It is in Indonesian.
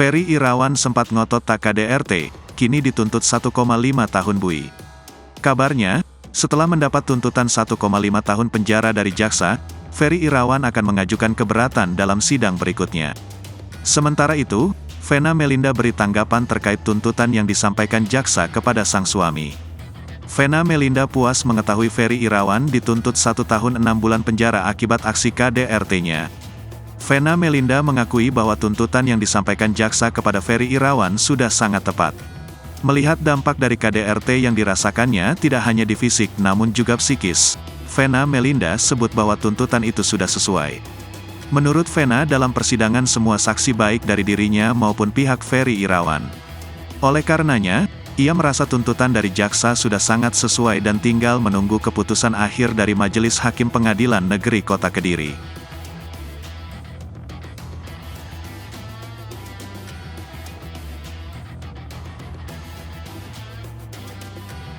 Ferry Irawan sempat ngotot tak KDRT, kini dituntut 1,5 tahun bui. Kabarnya, setelah mendapat tuntutan 1,5 tahun penjara dari jaksa, Ferry Irawan akan mengajukan keberatan dalam sidang berikutnya. Sementara itu, Vena Melinda beri tanggapan terkait tuntutan yang disampaikan jaksa kepada sang suami. Vena Melinda puas mengetahui Ferry Irawan dituntut 1 tahun 6 bulan penjara akibat aksi KDRT-nya. Vena Melinda mengakui bahwa tuntutan yang disampaikan jaksa kepada Ferry Irawan sudah sangat tepat. Melihat dampak dari KDRT yang dirasakannya tidak hanya di fisik namun juga psikis, Vena Melinda sebut bahwa tuntutan itu sudah sesuai. Menurut Vena, dalam persidangan semua saksi baik dari dirinya maupun pihak Ferry Irawan. Oleh karenanya, ia merasa tuntutan dari jaksa sudah sangat sesuai dan tinggal menunggu keputusan akhir dari Majelis Hakim Pengadilan Negeri Kota Kediri.